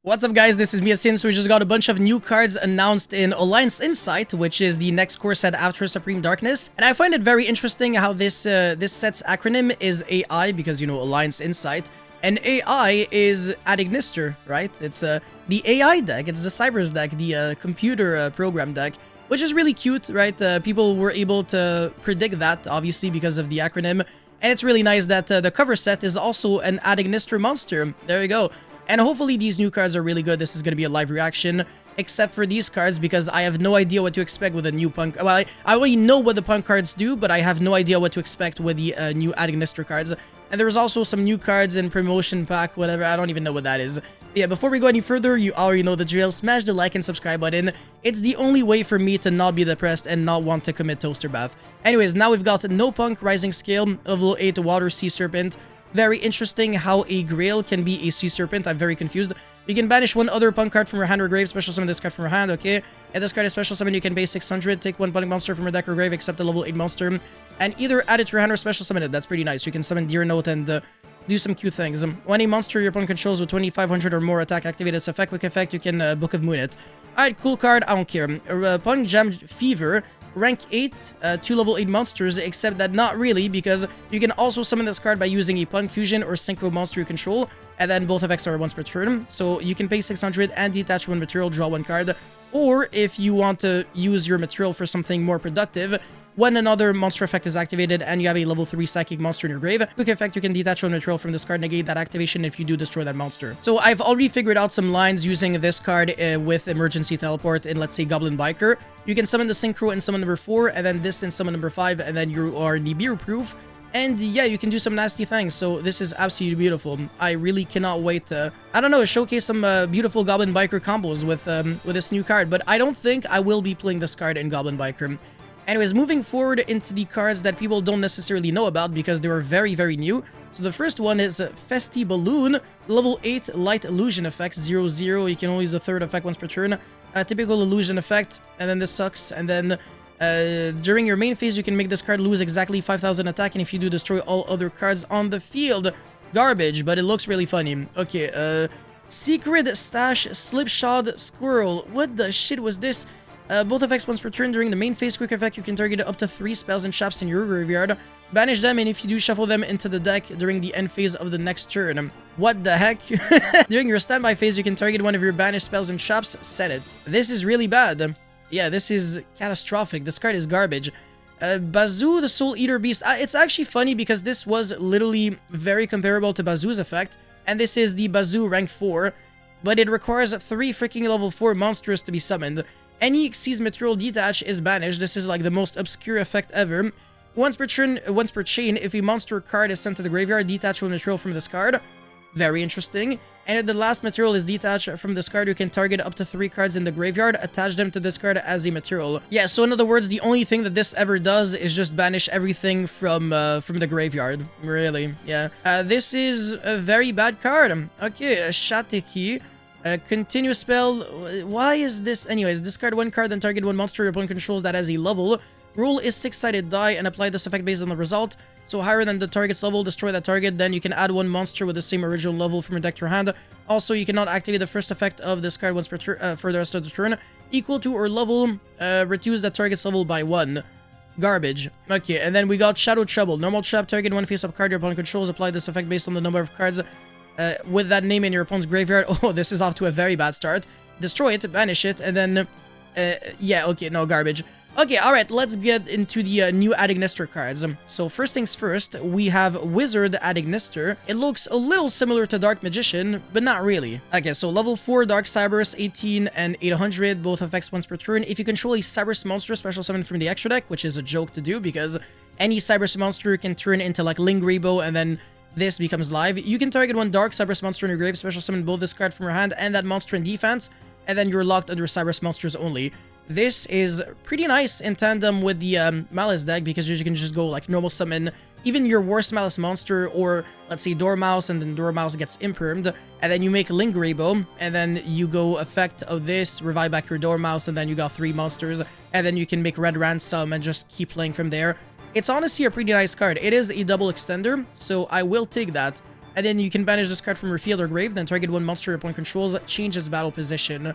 What's up, guys? This is Miasin. So we just got a bunch of new cards announced in Alliance Insight, which is the next core set after Supreme Darkness. And I find it very interesting how this set's acronym is AI, because, you know, Alliance Insight. And AI is Adignister, right? It's the AI deck, it's the Cybers deck, the computer program deck, which is really cute, right? People were able to predict that, obviously, because of the acronym. And it's really nice that the cover set is also an Adignister monster. There you go. And hopefully these new cards are really good. This is going to be a live reaction, except for these cards, because I have no idea what to expect with a new P.U.N.K. Well, I already know what the P.U.N.K cards do, but I have no idea what to expect with the new Adignister cards. And there's also some new cards in promotion pack, whatever. I don't even know what that is. But yeah, before we go any further, you already know the drill. Smash the like and subscribe button. It's the only way for me to not be depressed and not want to commit toaster bath. Anyways, now we've got no P.U.N.K Rising Scale, level 8 Water Sea Serpent. Very interesting how a Grail can be a Sea Serpent. I'm very confused. You can banish one other P.U.N.K card from your hand or grave, special summon this card from your hand, okay? And this card is special summon, you can pay 600, take one P.U.N.K monster from your deck or grave except a level 8 monster, and either add it to your hand or special summon it. That's pretty nice. You can summon Deer Note and do some cute things. When a monster your opponent controls with 2500 or more attack activate its effect, quick effect, you can Book of Moon it. Alright, cool card, I don't care. P.U.N.K Jam Fever. Rank 8, 2 level 8 monsters, except that not really, because you can also summon this card by using a P.U.N.K Fusion or Synchro monster you control, and then both effects are once per turn, so you can pay 600 and detach one material, draw one card, or if you want to use your material for something more productive, when another monster effect is activated and you have a level 3 psychic monster in your grave, quick effect, you can detach one material from this card, negate that activation if you do destroy that monster. So I've already figured out some lines using this card with emergency teleport in, let's say, Goblin Biker. You can summon the Synchro in summon number 4, and then this in summon number 5, and then you are Nibiru proof. And yeah, you can do some nasty things, so this is absolutely beautiful. I really cannot wait to, I don't know, showcase some beautiful Goblin Biker combos with this new card, but I don't think I will be playing this card in Goblin Biker. Anyways, moving forward into the cards that people don't necessarily know about because they were very, very new. So the first one is Festi Balloon, level 8 Light Illusion effect, 0/0. You can only use a third effect once per turn. Typical illusion effect, and then this sucks. And then during your main phase, you can make this card lose exactly 5000 attack, and if you do, destroy all other cards on the field. Garbage, but it looks really funny. Okay, Secret Stash Slipshod Squirrel. What the shit was this? Both effects once per turn. During the main phase, quick effect, you can target up to 3 spells and traps in your graveyard. Banish them, and if you do, shuffle them into the deck during the end phase of the next turn. What the heck? During your standby phase, you can target one of your banished spells and traps. Set it. This is really bad. Yeah, this is catastrophic. This card is garbage. Bazoo, the Soul Eater Beast. It's actually funny because this was literally very comparable to Bazoo's effect. And this is the Bazoo rank 4. But it requires 3 freaking level 4 monsters to be summoned. Any exceeds material detach is banished. This is like the most obscure effect ever. Once per chain, if a monster card is sent to the graveyard, detach one material from this card. Very interesting. And if the last material is detached from this card, you can target up to 3 cards in the graveyard, attach them to this card as a material. Yeah, so in other words, the only thing that this ever does is just banish everything from the graveyard. Really, yeah. This is a very bad card. Okay, Shateki. Continuous spell. Why is this? Anyways, discard 1 card, then target 1 monster your opponent controls that has a level. Rule is 6-sided die and apply this effect based on the result. So higher than the target's level, destroy that target. Then you can add 1 monster with the same original level from your deck to your hand. Also, you cannot activate the first effect of this card once per turn for the rest of the turn. Equal to or level, reduce that target's level by 1. Garbage. Okay, and then we got Shadow Trouble. Normal trap, target 1 face-up card your opponent controls. Apply this effect based on the number of cards with that name in your opponent's graveyard. Oh, this is off to a very bad start. Destroy it, banish it, and then... yeah, okay, no, garbage. Okay, alright, let's get into the new Adignister cards. So first things first, we have Wizard Adignister. It looks a little similar to Dark Magician, but not really. Okay, so level 4, Dark Cybers, 18 and 800, both effects once per turn. If you control a Cybers monster, special summon from the extra deck, which is a joke to do because any Cybers monster can turn into like Lingrebo and then this becomes live. You can target 1 Dark Cybers monster in your grave, special summon both this card from your hand and that monster in defense, and then you're locked under Cybers monsters only. This is pretty nice in tandem with the Malice deck because you can just go like normal summon even your worst Malice monster, or let's say Dormouse, and then Dormouse gets impermed, and then you make Lingrebo, and then you go effect of this, revive back your Dormouse, and then you got 3 monsters, and then you can make Red Ransom and just keep playing from there. It's honestly a pretty nice card. It is a double extender, so I will take that. and then you can banish this card from your field or grave, then target one monster your opponent controls that changes battle position.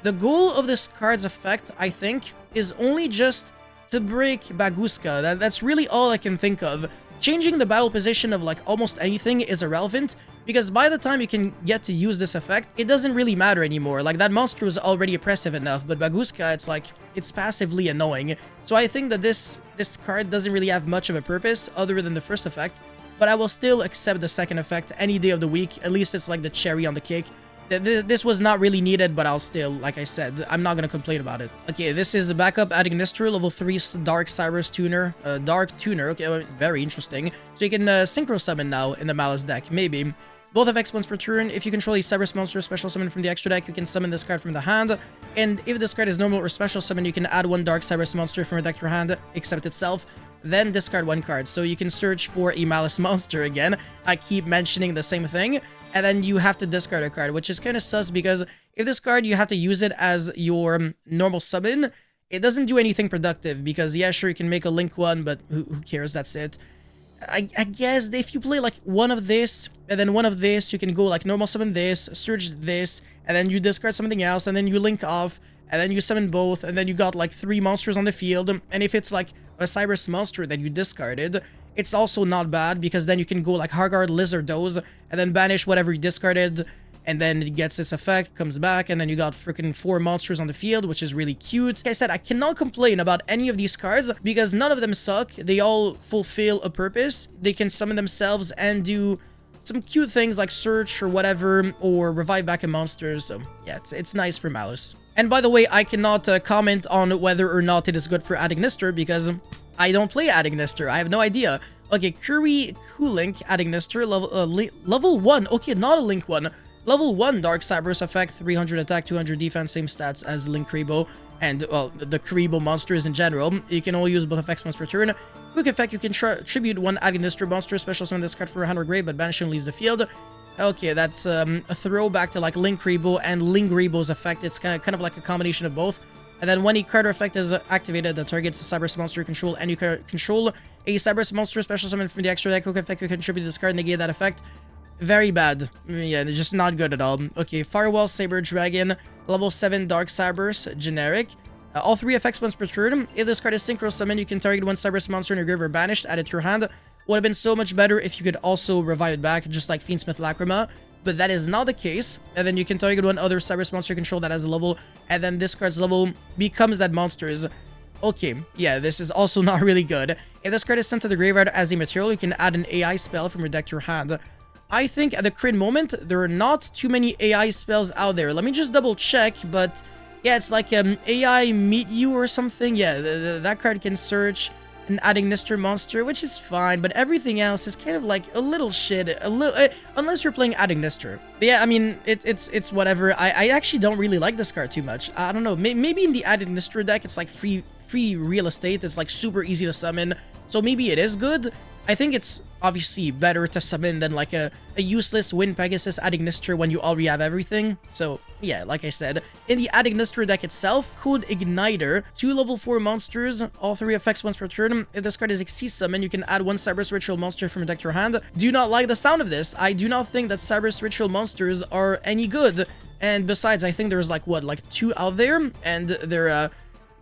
The goal of this card's effect, I think, is only just to break Baguska. That's really all I can think of. Changing the battle position of like almost anything is irrelevant, because by the time you can get to use this effect, it doesn't really matter anymore. Like, that monster is already oppressive enough, but Baguska, it's like, it's passively annoying. So I think that this card doesn't really have much of a purpose other than the first effect, but I will still accept the second effect any day of the week. At least it's like the cherry on the cake. This was not really needed, but I'll still, like I said, I'm not gonna complain about it. Okay, this is a backup Adignister, level 3 Dark Cyrus Tuner. Dark Tuner, okay, very interesting. So you can Synchro Summon now in the Malice deck, maybe. Both effects once per turn. If you control a Cyrus monster special summon from the extra deck, you can summon this card from the hand. And if this card is normal or special summon, you can add one Dark Cyrus monster from your deck to your hand, except itself. Then discard one card. So you can search for a Malice monster again. I keep mentioning the same thing. And then you have to discard a card, which is kind of sus, because if this card, you have to use it as your normal summon, it doesn't do anything productive, because yeah, sure, you can make a Link one, but who cares? That's it. I guess if you play like one of this, and then one of this, you can go like normal summon this, search this, and then you discard something else, and then you link off, and then you summon both, and then you got like 3 monsters on the field. And if it's like a Cyrus monster that you discarded, it's also not bad, because then you can go like Hargard, Lizardos, and then banish whatever you discarded, and then it gets this effect, comes back, and then you got freaking 4 monsters on the field, which is really cute. Like I said, I cannot complain about any of these cards, because none of them suck. They all fulfill a purpose. They can summon themselves and do some cute things like search or whatever, or revive back in monsters. So yeah, it's nice for Malice. And by the way, I cannot comment on whether or not it is good for Adignister, because I don't play Adignister. I have no idea. Okay, P.U.N.K Adignister, level 1. Okay, not a Link one. Level 1 Dark Cybers effect, 300 attack, 200 defense, same stats as Link Kribo, and, well, the Kribo monsters in general. You can only use both effects once per turn. Quick effect, you can tribute one Adignister monster, special summon this card for 100 grave, but banishing leaves the field. Okay, that's a throwback to, like, Link Kribo and Link Kribo's effect. It's kind of like a combination of both. And then when a card effect is activated that targets a Cybers monster you control, and you control a Cybers monster special summon from the extra deck, quick effect, you contribute this card, negate that effect. Very bad. Yeah, just not good at all. Okay, Firewall, Saber Dragon, level 7 Dark Cybers, generic. All 3 effects once per turn. If this card is Synchro Summon, you can target one Cybers monster in your grave or banished, add it to your hand. Would have been so much better if you could also revive it back, just like Fiendsmith Lacrima, but that is not the case. And then you can target one other Cybers monster you control that has a level, and then this card's level becomes that monster's. Okay, yeah, this is also not really good. If this card is sent to the graveyard as a material, you can add an AI spell from your deck to your hand. I think at the current moment, there are not too many AI spells out there. Let me just double check, but yeah, it's like AI Meet You or something. Yeah, that card can search an Adignister monster, which is fine, but everything else is kind of like a little shit, unless you're playing Adignister. But yeah, I mean, it's whatever. I actually don't really like this card too much. I don't know, maybe in the Adignister deck, it's like free real estate. It's like super easy to summon, so maybe it is good. I think it's obviously better to summon than like a useless Wind Pegasus Adignister when you already have everything. So yeah, like I said, in the Adignister deck itself, Code Igniter, 2 level 4 monsters, all 3 effects once per turn. If this card is Xyz Summon, you can add one Cybers Ritual monster from your deck to your hand. Do not like the sound of this. I do not think that Cybers Ritual monsters are any good. And besides, I think there's like, what, like 2 out there, and they're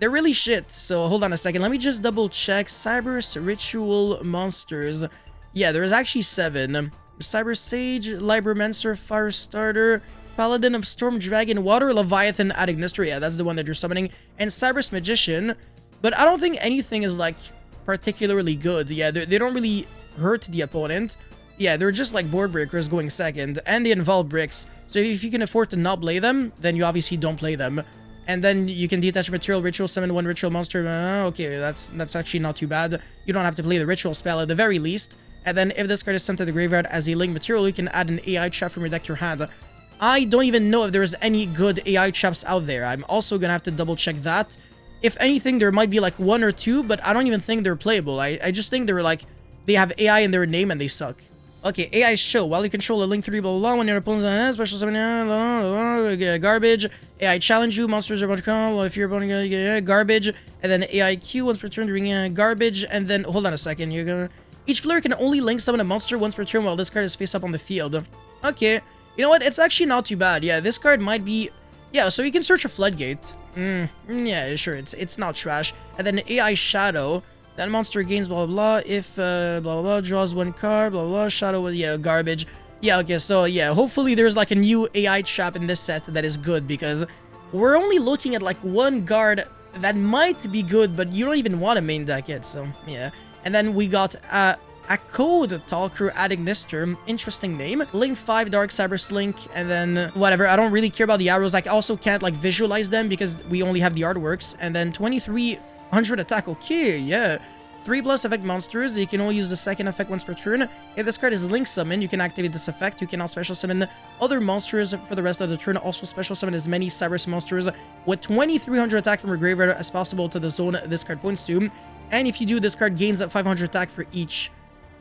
really shit. So hold on a second. Let me just double check. Cybers Ritual monsters. Yeah, there's actually 7. Cyber Sage, Libromancer, Firestarter, Paladin of Storm Dragon, Water Leviathan, Adignister. Yeah, that's the one that you're summoning. And Cybers Magician. But I don't think anything is like particularly good. Yeah, they don't really hurt the opponent. Yeah, they're just like board breakers going second. And they involve bricks. So if you can afford to not play them, then you obviously don't play them. And then you can detach material, ritual, summon one ritual monster. Okay, that's actually not too bad. You don't have to play the ritual spell at the very least. And then if this card is sent to the graveyard as a link material, you can add an AI trap from your deck to your hand. I don't even know if there's any good AI traps out there. I'm also gonna have to double check that. If anything, there might be like 1 or 2, but I don't even think they're playable. I just think they're like, they have AI in their name and they suck. Okay, AI show. While you control a link 3, blah, blah, blah, when your opponent's special summon, garbage. AI challenge you, monsters are about to come. If your opponent garbage. And then AI Q once per turn during garbage. And then, hold on a second, you're gonna... Each player can only link summon a monster once per turn while this card is face up on the field. Okay, you know what? It's actually not too bad. Yeah, this card might be... Yeah, so you can search a Floodgate. Yeah, sure, it's not trash. And then AI Shadow. That monster gains blah blah blah. If blah blah blah draws 1 card, blah blah, Shadow with, yeah, garbage. Yeah, okay, so yeah, hopefully there's like a new AI trap in this set that is good, because we're only looking at like 1 guard that might be good, but you don't even want to main deck it, so yeah. And then we got a Code Talker Adignister, interesting name. Link 5 Dark Cyber Slink, and then whatever. I don't really care about the arrows. I also can't like visualize them because we only have the artworks. And then 2300 attack. Okay, yeah. 3+ effect monsters. You can only use the second effect once per turn. If this card is link summon, you can activate this effect. You can now special summon other monsters for the rest of the turn. Also special summon as many Cyber monsters with 2300 attack from your graveyard as possible to the zone this card points to. And if you do, this card gains 500 attack for each.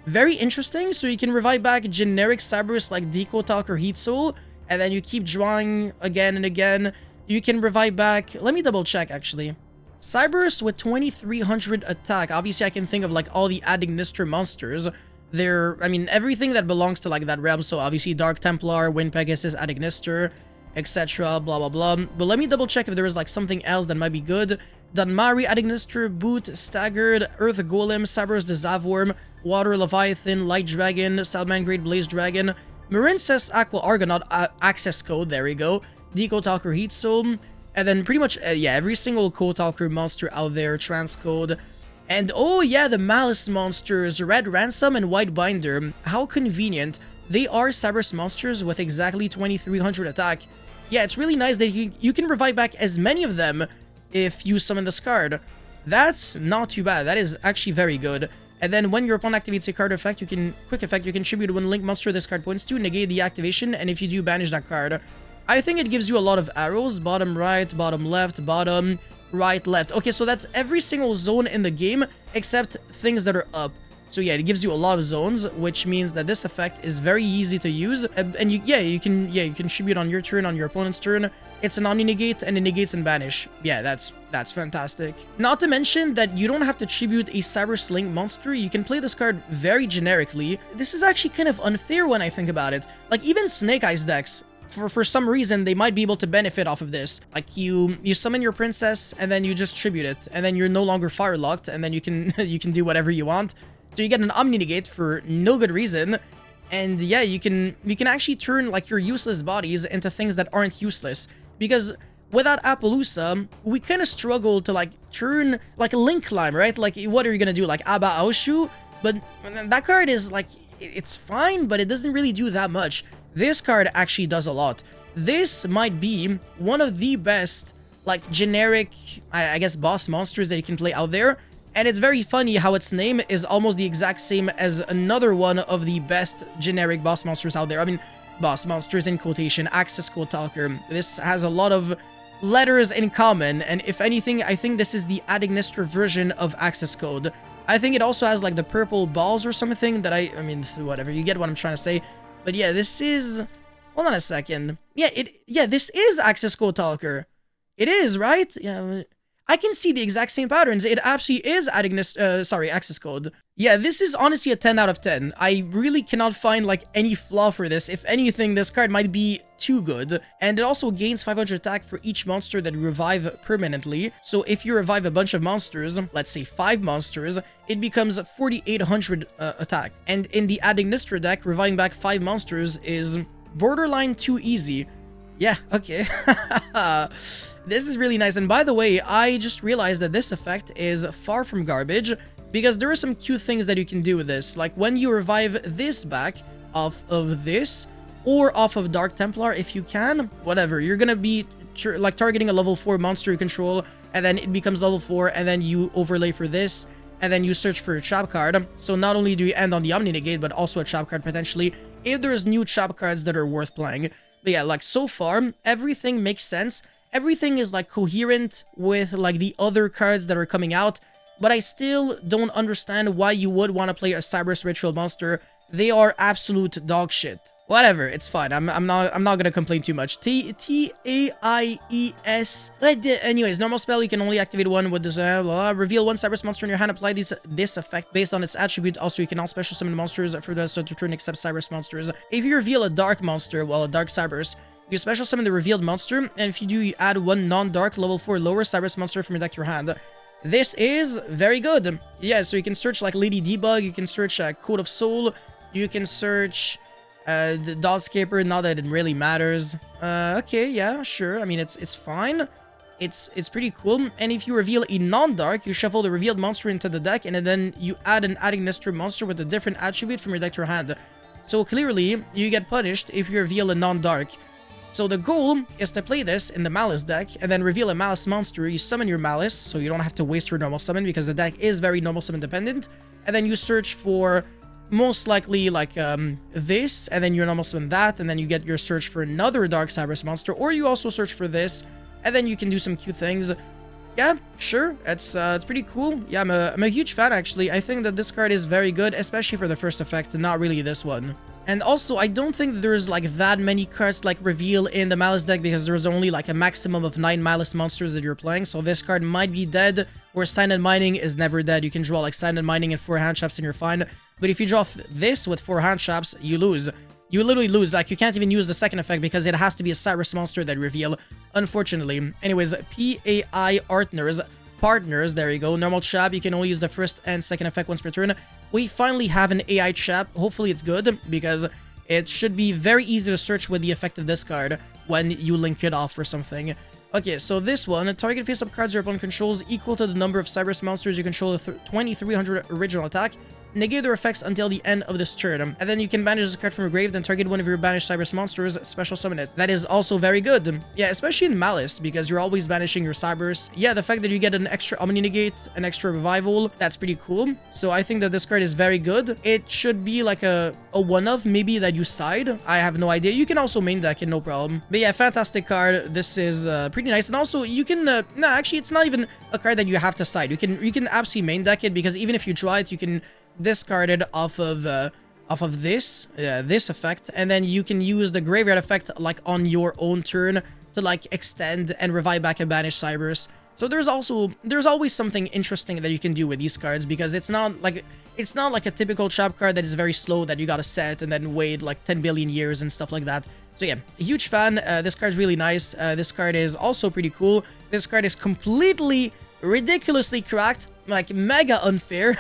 Very interesting. So you can revive back generic Cyberus like Deco Talk or Heat Soul, and then you keep drawing again and again. You can revive back... Let me double check, actually. Cyberus with 2300 attack. Obviously, I can think of like all the Adignister monsters. They're... I mean, everything that belongs to like that realm. So obviously, Dark Templar, Wind Pegasus, Adignister, etc. Blah, blah, blah. But let me double check if there is like something else that might be good. Dunmari, Adignister, Boot, Staggered, Earth Golem, Cyberus the Zavworm, Water Leviathan, Light Dragon, Salamangreat, Blaze Dragon, Marincess, Aqua Argonaut, Access Code, there we go, Deco Talker, Heat Soul, and then pretty much, yeah, every single Code Talker monster out there, Transcode, and oh yeah, the Malice monsters, Red Ransom and White Binder, how convenient, they are Cyberus monsters with exactly 2300 attack. Yeah, it's really nice that you can revive back as many of them if you summon this card. That's not too bad. That is actually very good. And then when your opponent activates a card effect, you can contribute 1 link monster this card points to, negate the activation, and if you do, banish that card. I think it gives you a lot of arrows. Bottom right, bottom left, bottom right, left. Okay, so that's every single zone in the game except things that are up. So yeah, it gives you a lot of zones, which means that this effect is very easy to use. And you can contribute on your turn, on your opponent's turn. It's an OMNI-NEGATE, and it negates and banish. Yeah, that's fantastic. Not to mention that you don't have to tribute a Cyber Slink monster. You can play this card very generically. This is actually kind of unfair when I think about it. Like, even Snake Eyes decks, for some reason, they might be able to benefit off of this. Like, you summon your princess, and then you just tribute it, and then you're no longer fire locked, and then you can you can do whatever you want. So you get an OMNI-NEGATE for no good reason. And yeah, you can actually turn like your useless bodies into things that aren't useless. Because without Appaloosa, we kind of struggle to like turn like a Link Climb, right? Like, what are you gonna do? Like Aba Aoshu? But that card is like, it's fine, but it doesn't really do that much. This card actually does a lot. This might be one of the best like generic, I guess, boss monsters that you can play out there. And it's very funny how its name is almost the exact same as another one of the best generic boss monsters out there. I mean, boss monsters in quotation, Access Code Talker. This has a lot of letters in common, and if anything, I think this is the Adignister version of Access Code. I think it also has like the purple balls or something that I mean, whatever, you get what I'm trying to say. But yeah, this is... Hold on a second. Yeah, this is Access Code Talker. It is, right? Yeah, I can see the exact same patterns. It absolutely is Access Code. Yeah, this is honestly a 10 out of 10. I really cannot find like any flaw for this. If anything, this card might be too good. And it also gains 500 attack for each monster that you revive permanently. So if you revive a bunch of monsters, let's say 5 monsters, it becomes 4800 attack. And in the Adignister deck, reviving back 5 monsters is borderline too easy. Yeah, okay. This is really nice. And by the way, I just realized that this effect is far from garbage, because there are some cute things that you can do with this. Like when you revive this back off of this, or off of Dark Templar if you can, whatever, you're gonna be like targeting a level 4 monster you control, and then it becomes level 4, and then you overlay for this, and then you search for a trap card. So not only do you end on the OMNI-NEGATE, but also a trap card potentially, if there's new trap cards that are worth playing. But yeah, like so far, everything makes sense. Everything is like coherent with like the other cards that are coming out, but I still don't understand why you would want to play a Cyberus Ritual monster. They are absolute dog shit. Whatever, it's fine. I'm not gonna complain too much. T-A-I-E-S. Anyways, normal spell, you can only activate one with this, reveal one Cybers monster in your hand, apply this effect based on its attribute. Also, you can all special summon monsters for the rest of the turn except Cybers monsters. If you reveal a dark monster, well, a dark Cybers, you special summon the revealed monster, and if you do, you add one non-dark level 4 lower Cybers monster from your deck to your hand. This is very good. Yeah, so you can search like Lady Debug, you can search Code of Soul, you can search the Dotscaper, not that it really matters. Okay, yeah, sure. I mean, it's fine. It's pretty cool. And if you reveal a non-dark, you shuffle the revealed monster into the deck, and then you add an Adagnister monster with a different attribute from your deck to your hand. So clearly, you get punished if you reveal a non-dark. So the goal is to play this in the Malice deck, and then reveal a Malice monster. You summon your Malice, so you don't have to waste your normal summon, because the deck is very normal summon dependent. And then you search for most likely like this, and then you normal summon that, and then you get your search for another Dark Cybers monster, or you also search for this, and then you can do some cute things. Yeah, sure, it's pretty cool. Yeah, I'm a huge fan, actually. I think that this card is very good, especially for the first effect, not really this one. And also, I don't think that there's like that many cards like reveal in the Malice deck, because there's only like a maximum of 9 Malice monsters that you're playing, so this card might be dead, where Silent Mining is never dead. You can draw like Silent Mining and 4 hand traps and you're fine. But if you draw this with 4 hand traps, you lose. You literally lose. Like, you can't even use the second effect because it has to be a Cybers monster that reveal, unfortunately. Anyways, P.A.I. Partners, there you go. Normal trap, you can only use the first and second effect once per turn. We finally have an AI trap. Hopefully it's good, because it should be very easy to search with the effect of this card when you link it off or something. Okay, so this one, target face-up cards your opponent controls equal to the number of Cybers monsters you control with 2300 original attack. Negate their effects until the end of this turn. And then you can banish this card from your grave, then target one of your banished Cybers monsters, special summon it. That is also very good. Yeah, especially in Malice, because you're always banishing your Cybers. Yeah, the fact that you get an extra OMNI-NEGATE, an extra revival, that's pretty cool. So I think that this card is very good. It should be like a one-of, maybe, that you side. I have no idea. You can also main deck it, no problem. But yeah, fantastic card. This is pretty nice. And also, you can... no, actually, it's not even a card that you have to side. You can absolutely main deck it, because even if you draw it, you can discard it off of this effect, and then you can use the graveyard effect like on your own turn to like extend and revive back a banished Cybers. So there's always something interesting that you can do with these cards, because it's not like a typical trap card that is very slow that you gotta set and then wait like 10 billion years and stuff like that. So yeah, a huge fan. This card's really nice. This card is also pretty cool. This card is completely ridiculously cracked, like mega unfair.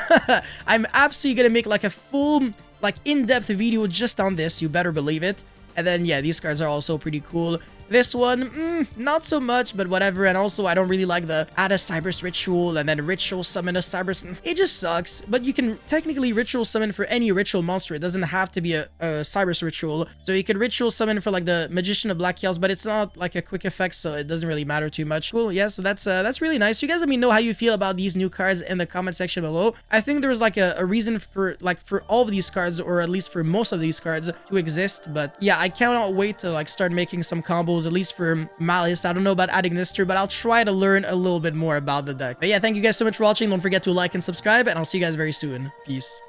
I'm absolutely gonna make like a full like in-depth video just on this, you better believe it. And then yeah, these cards are also pretty cool. This one, not so much, but whatever. And also, I don't really like the add a Cybers ritual and then ritual summon a Cybers. It just sucks. But you can technically ritual summon for any ritual monster. It doesn't have to be a Cybers ritual. So you could ritual summon for like the Magician of Black Chaos, but it's not like a quick effect, so it doesn't really matter too much. Cool, yeah, so that's really nice. You guys let me know how you feel about these new cards in the comment section below. I think there's like a reason for all of these cards, or at least for most of these cards, to exist. But yeah, I cannot wait to like start making some combos, at least for Malice. I don't know about Adagnister, but I'll try to learn a little bit more about the deck. But yeah, thank you guys so much for watching. Don't forget to like and subscribe, and I'll see you guys very soon. Peace.